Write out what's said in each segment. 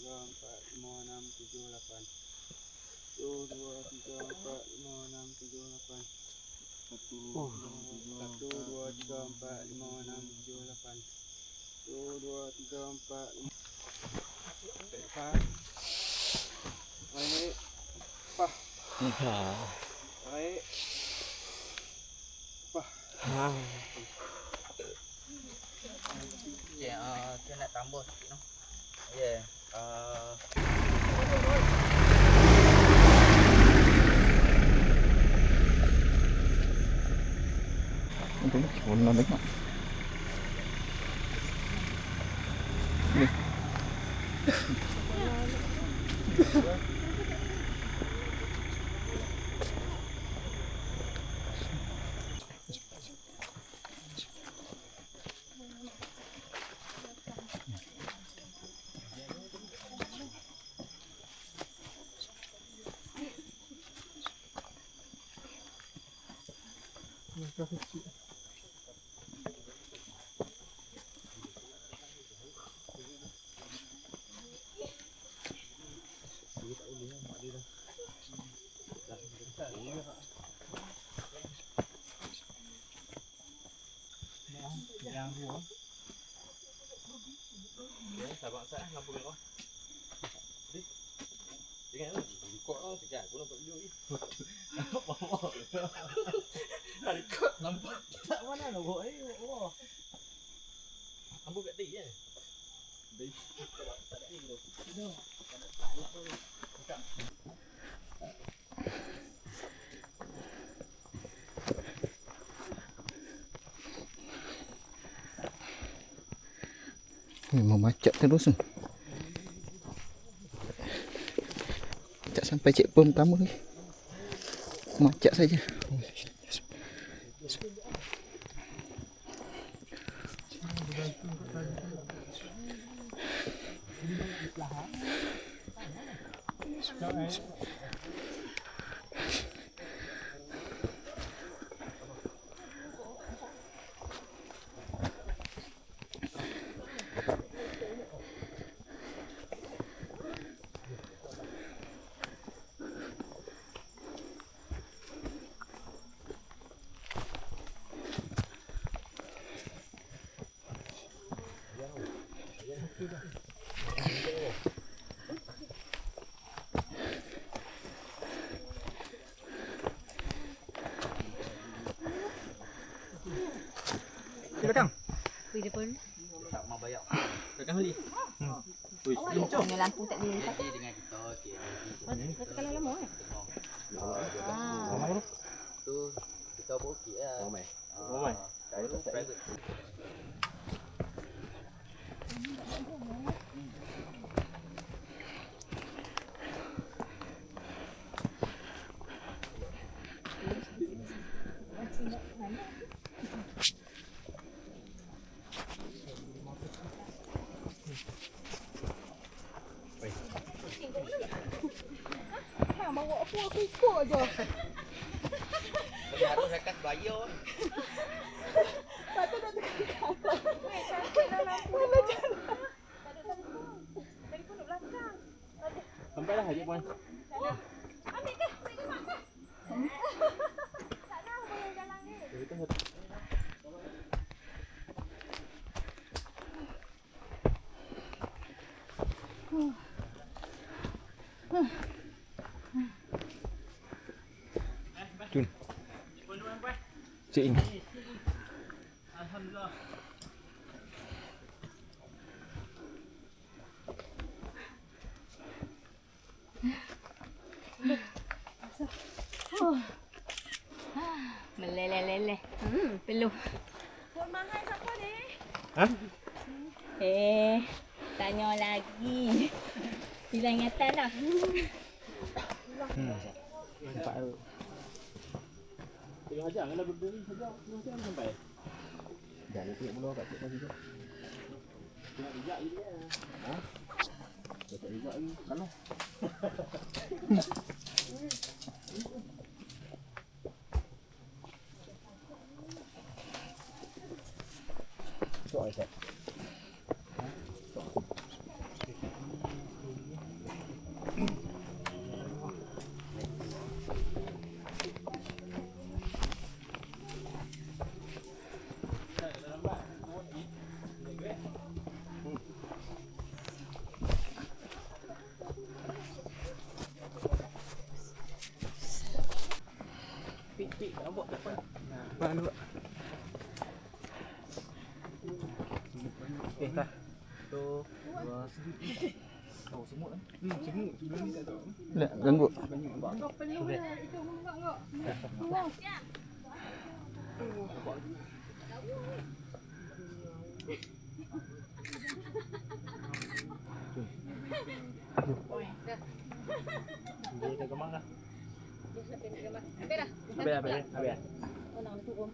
3, 4, 5, 6, 7, 8. 1, 2, 3, 4, 5, 6, 7, 8. 1, 2, 3, 4, 5, 6, 7, 8. 1, 2, 3, 4, 5. Baik. Pah. Baik. Pah. Ya, saya nak tambah sikit noh. Ya. Ini warna tengok. Ni. Yang dua. Ya, sabar sat lampu merah. Jangan ikut lah sekejap aku nampak video ni. Ikut nampak tak mana nak buat wah. Lampu kat day kan? Day. Tak ada ni tu. Memang macet terus ni. Macet sampai checkpoint pertama ni. Macet saja. Belakang. Pergi depan. Tak mau bayar. Belakang Ali. Ui, Punya lampu tak boleh letak. Jadi dengan kita okey. Kata kalau lama kan? Tu kita pun okey lah. Ramai. Ramai. Baru private. Hang bawa aku ikut je. Baru zakat bayar. Patut nak tukar. Weh, cantiklah lampu. Mana cantik. Tak ada telefon. Telefon duduk belakang. Sampai dah Haji Puan. Ambil ke? Ambil ke mak ke? Tak nak boleh jalan ni. Jun. Cik ini. Alhamdulillah. Meleleh-leleh. Peluh. Puan mahal siapa ni? Ha? Tanya lagi. Hilang ingatan dah. Nampak tu. Tengok Hajar kalau berdiri saja 2 jam sampai. Jangan tengok mula kat cik juga. Tengok jejak je dia. Ha? Tak jejak lagi. Kalau Rồi sẽ. Pik nak buat depan. Mana Pak? Okey, dah. 1 2 Oh, semut kan? Semut sebelum ni tak tahu. Tak ganggu. Kau perlu lah itu menggak kau. Wow. Dia dah gemar dah. Habis dah. Habis. Orang tu om.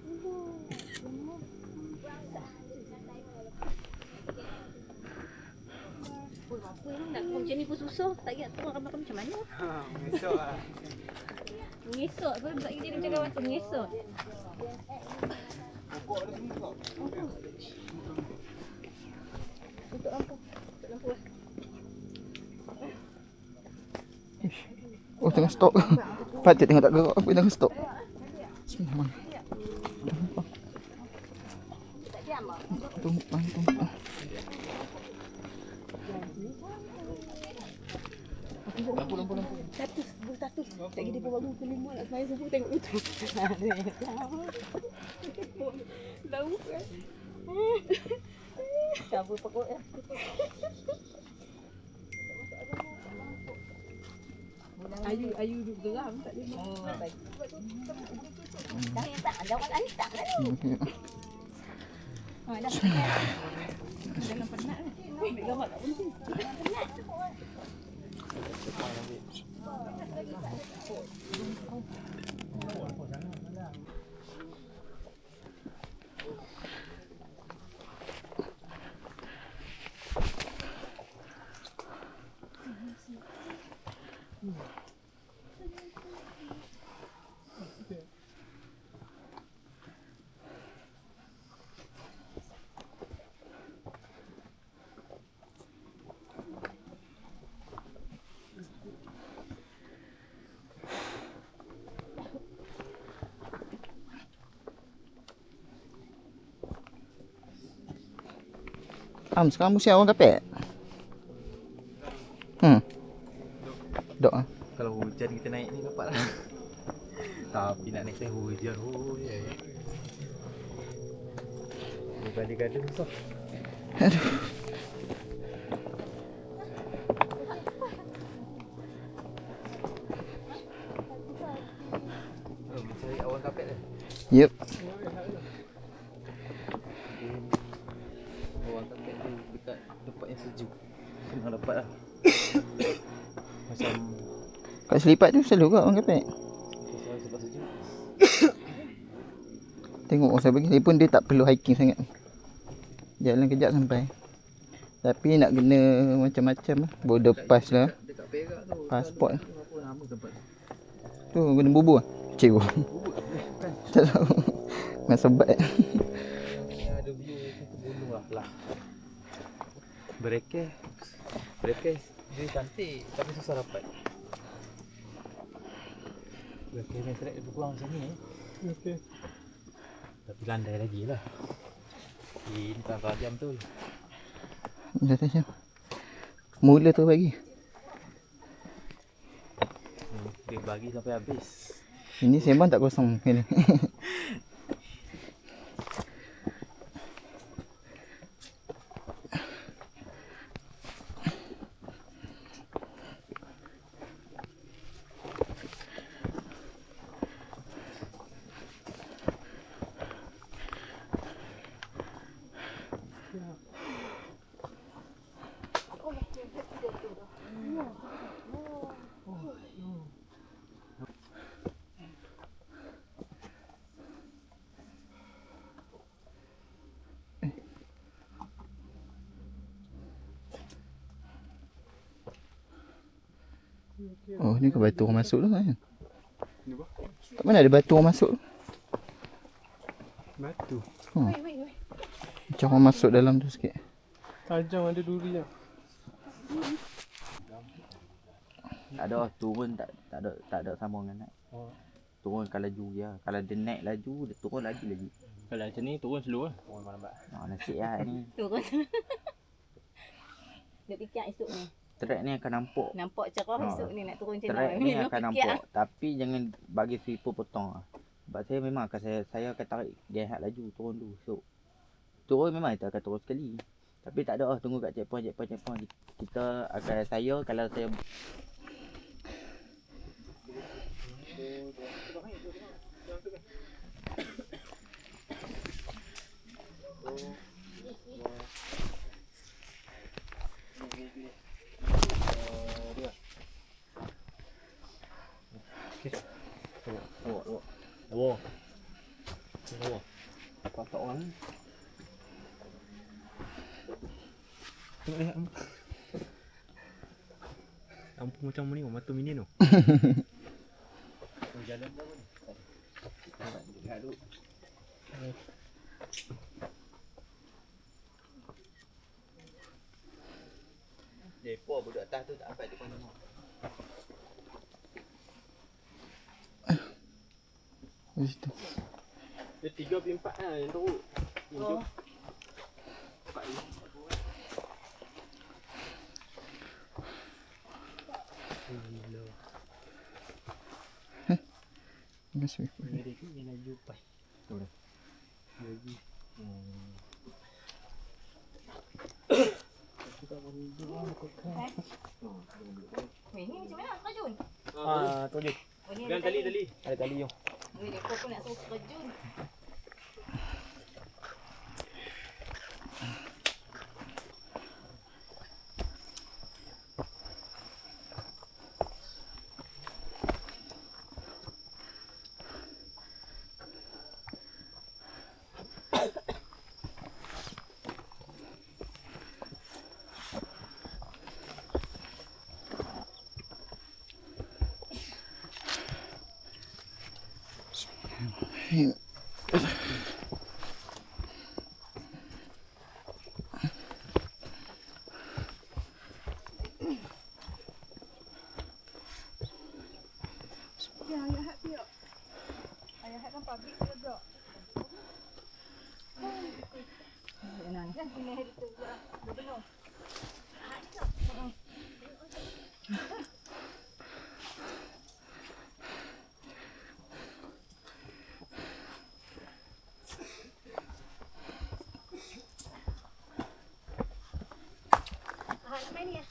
Oh, apa ni nak macam ni pun susah. Tak ingat tu orang makan macam mana. Ha, esok lah. Mengesok apa tak dia macam kawan tu mengesok. Pokok ada semua kau. Tutup lampu. Tutup lampu lah. Oh tengah stok. Patut tengok tak gerak apa tengah stok. Bismillah. Tak diam ah. Tumpang. Lampu. Satu. Tak kira dia bawa kelima nak saya semua tengok itu. Tahu kan? Siapa pokok ya? Ayu duduk geram tak dia. Dah jawab ni tak lah ni. Dah. Jangan penat ni. Ambil gambar tak penting. Penat. Sekarang musim awal kapek. Dok ah. Kalau hujan kita naik ni dapat lah. Tapi nak naik saya hujan. Gada-gada susah. Aduh. Cari awan kapet dah. Yep. Awan kapet tu dekat tempat yang sejuk. Senang dapat lah. Macam Kat selipat tu selalu kat orang kapek. sebab sejuk. Tengok saya bagi saya pun dia tak perlu hiking sangat. Jalan kejap sampai. Tapi nak kena macam-macam lah. Border pass lah. Dekat Perak tu. Pasport lah. Apa nama tempat Tu tu? kena bubur lah. Cikgu. Tak tahu. Dengan sebat. Ada view kita gunung lah. Berekeh dia cantik tapi susah dapat. Berekeh main track lebih kurang macam ni. Okey. Tapi landai lagi lah. Ini tak tajam tu. Dah tajam. Mula tu bagi. Dia bagi sampai habis. Ini sembang tak kosong ni. Oh, ni ke batu orang masuk tu kan? Kat mana ada batu orang masuk tu? Batu. Oh. Wait. Macam orang masuk dalam tu sikit. Tajam ada duri lah. Tak ada turun, tak ada sambung dengan naik. Oh. Turun kalau laju je. Kalau dia naik laju, dia turun lagi. Kalau macam ni turun slow lah. Oh lambat. Nasib lah ni. Turun. Dia fikir esok ni. Track ni akan nampak. Nampak cerah esok ni nak turun macam Track mana. ni akan nampak. Tapi jangan bagi sweeper potong lah. Sebab saya memang akan saya akan tarik dia hak laju turun tu. So turun memang kita akan turun sekali. Tapi tak ada lah, tunggu kat checkpoint. Kita akan kalau saya Lawa. Patok orang ni. Tengok lihat lampu macam ni, mata mini tu. Jalan dah ni. Lihat dulu. depo budak atas tu tak sampai depan rumah. Di situ. Dia 3/4 lah yang teruk. Oh. Masuk. Ini dia yang laju pas. Tu dah. Lagi. Weh, ni macam mana terjun? Tu je. Oh, ni Dan tali. Ada tali yo. Weh, dia pun nak suruh terjun. Ya, ayah hak dia. Ayah hak kan pabrik dia gerak. Jangan. Kan sini hari tu gerak. Dia benar. Ah, nak main ni ya?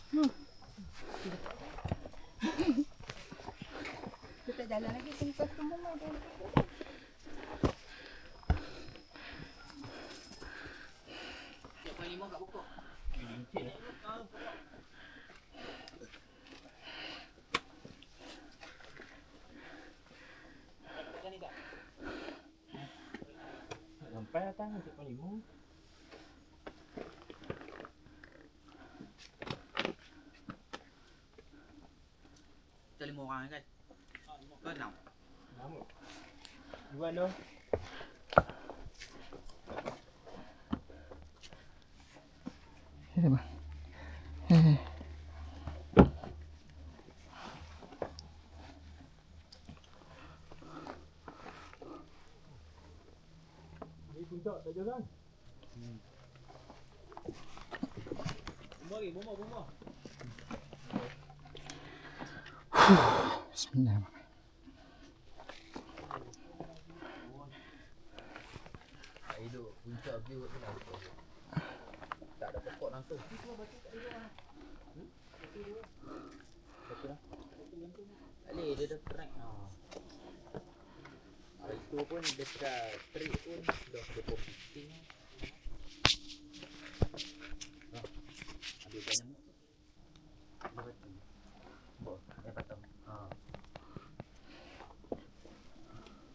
Kita jalan lagi tingkat semua ada. Checkpoint 5 kat pokok. Sampai atas checkpoint 5. Kita 5 orang kan? Kau 6. Lama. Dua dah. Ya, bang. Ni puncak tak jalan. Bomba. Bismillah. Hidup puncak view tu lah. Tak ada pokok langsung. Betul lah. Tak boleh, dia dah crack. Itu pun dekat straight pun dah depo pisting. Habis banyak nyamuk. Dia patang.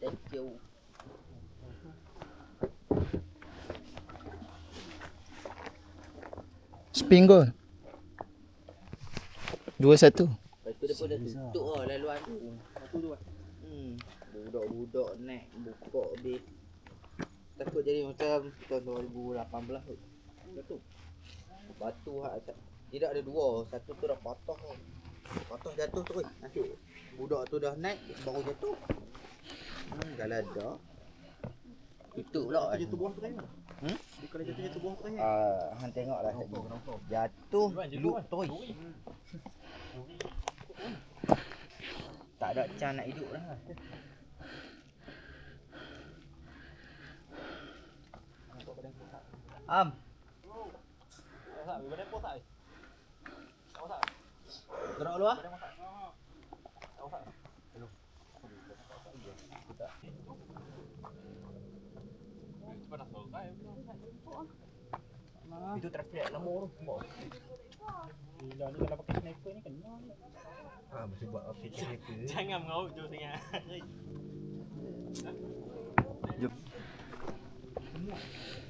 Thank you. Spin gol. 2-1. Lepas tu dia pun dah tutup lah laluan tu. Budak-budak naik buka habis. takut jadi macam tahun 2018 tu. Betul. Batu tidak ada dua, satu tu dah patah. Patah jatuh terus. Nanti budak tu dah naik baru jatuh. Galada. Itu pula. Jatuh buah terakhir. Dia kalau jatuh buah terakhir. Hang tengoklah tadi. Jatuh luk terus. Tak ada can nak hidup dah. Am. Gerak lu ah. Itu traffic lama tu. Gila ni kalau pakai sniper ni kena. Mesti buat opsi sniper. Jangan mengaut jauh sangat.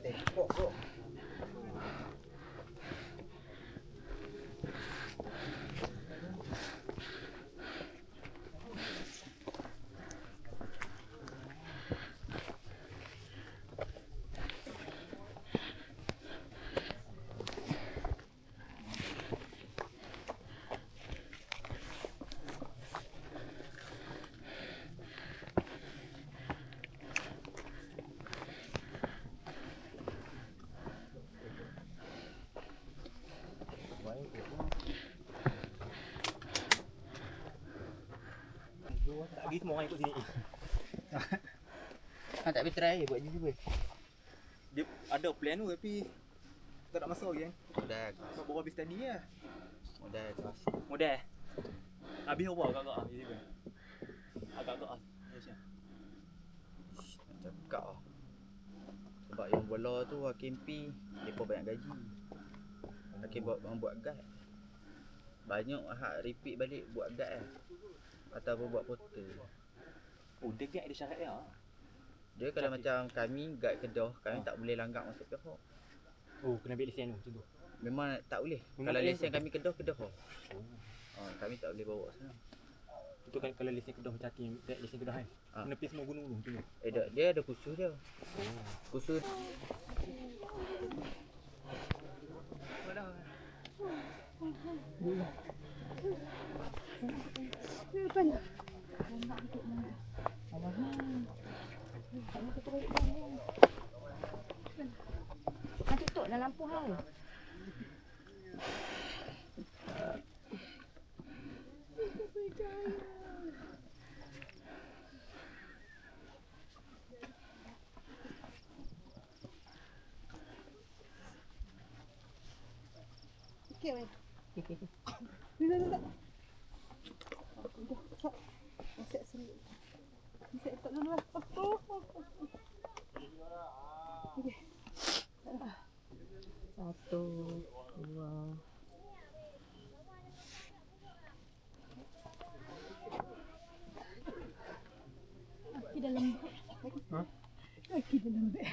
Tengok bro. Tak pergi semua orang ikut sini. Tak boleh try buat je cuba. Dia ada plan tu tapi tak nak masuk lagi kan. Modal. Sebab baru habis tadi lah. Modal. Modal. Habis apa agak-agak ah ini pun. Agak-agak ah. Cakap lah. Sebab yang bola tu Hakim P mereka banyak gaji. Hakim buat guide. Banyak hak repeat balik buat guide lah. Ataupun buat portal. Oh dia guide ada syarat dia. Dia kalau macam kami guide Kedah, kami tak boleh langgar masuk Kedah. Oh kena ambil lesen tu macam tu. Memang tak boleh. Memang Kalau tak boleh lesen tu? kami Kedah, Kedah. Kami tak boleh bawa sana. Itu kan kalau lesen Kedah macam hati lesen Kedah kan. Kena pergi semua gunung tu. Dia ada khusus dia. Khusus. Tutup dah lampu hang. Okey, weh. Tak. Masuk sini. Masuk tak dulu lah. Okey. 1, 2. Kaki dah lembut. Kaki dah lembut.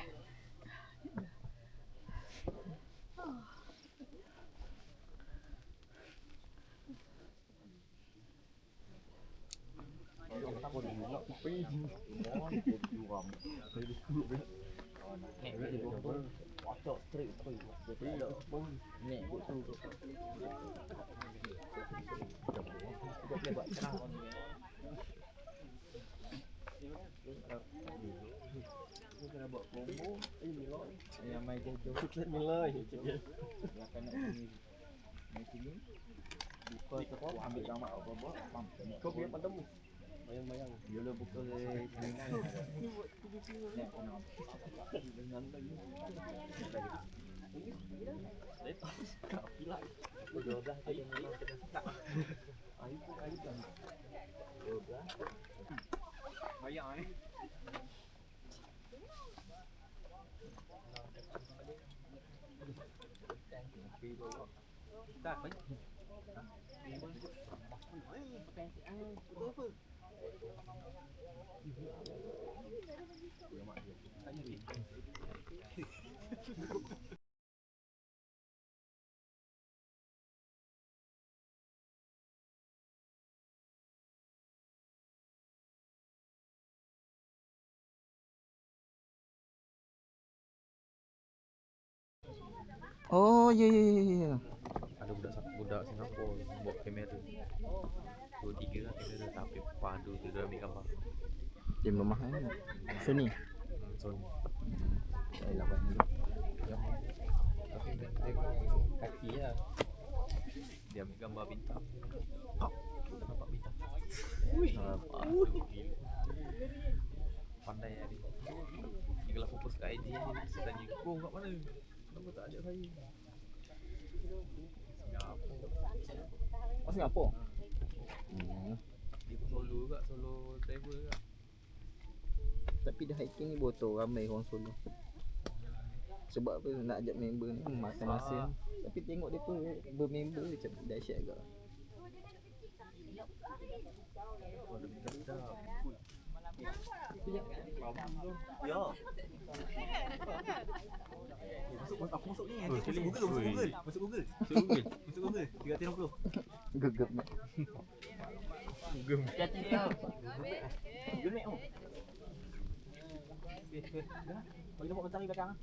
Yang main jauh. Bismillah. Akan nak sini. Buka toko ambil gambar apa-apa. Kau biar pandang. Bayang-bayang. Bila buka sini. Dengan lagi. Tak pilih. 12 tadi memang kena tak. Air kan. 12. Bayang Tak baik. Oh, ya ya ya ya. Ada budak Singapura bawa kamera. 2-3 lah kamera tapi padu tu dia ambil gambar. Dia mahal kan? Sony. Sony. Saya lawan dulu. Tapi dia kaki lah. Dia ambil gambar bintang. Pop. Kita nampak bintang. Gila. Pandai lah dia. Dia kalau fokus kat IG ni, dia tanya, kau kat mana? Kenapa tak ajak saya? Singapura. Oh, Singapura. Dia pun solo juga, solo travel juga. Tapi dah hiking ni botol ramai orang solo. Sebab apa nak ajak member ni makan masa. Tapi tengok dia tu bermember macam dahsyat agak. Oh, dia sedap. Ya. Aku masuk ni. Masuk Google. Masuk Google. Google. 360. Gegap nak. Gem. Hati dia. Gemek oh. Bagi nampak mentari belakang ah.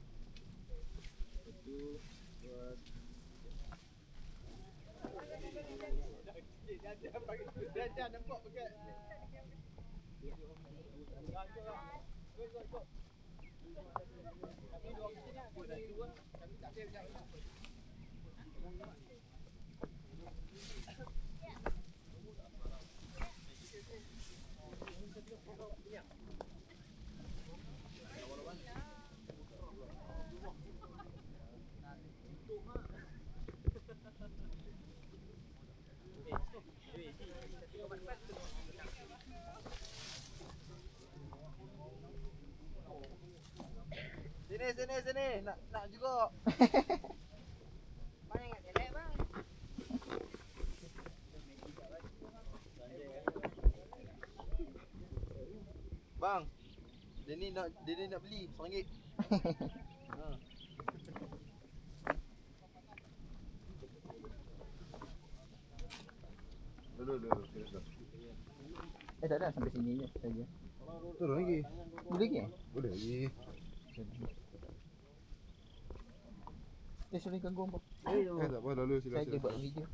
Sini. Nak juga. Main kat elek bang. Bang. Dia ni nak beli RM1. Ha. Dulu. Tak ada sampai sini je saja. Turun lagi. Boleh ke? Boleh lagi. Sorry ganggu apa? Tak apa, lalu Saya sila. buat video.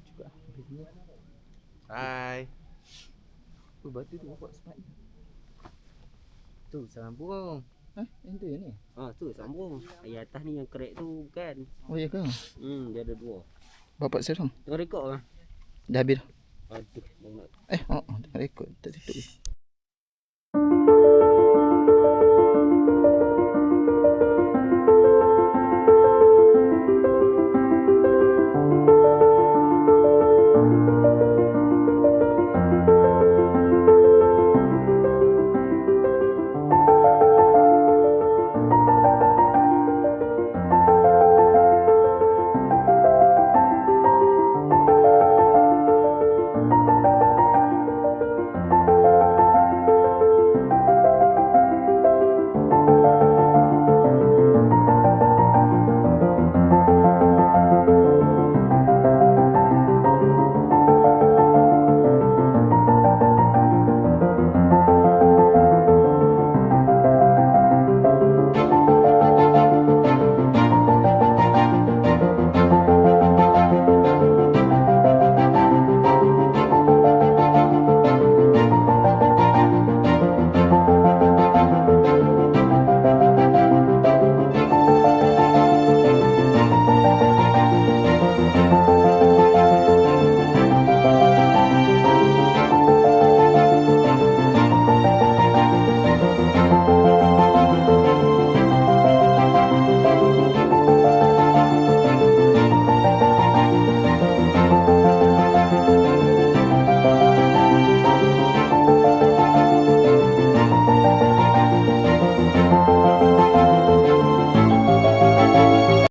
Cuba video. Hai. Oh, batu tu buat smart. Tu sambung. Ha? Yang tu ni? Tu sambung. Ayat atas ni yang crack tu bukan. Oh ya ke? Dia ada dua. Bapak seram. Tengah rekod lah. Dah habis dah. Aduh, mau nak Tengah rekod. Tak tutup.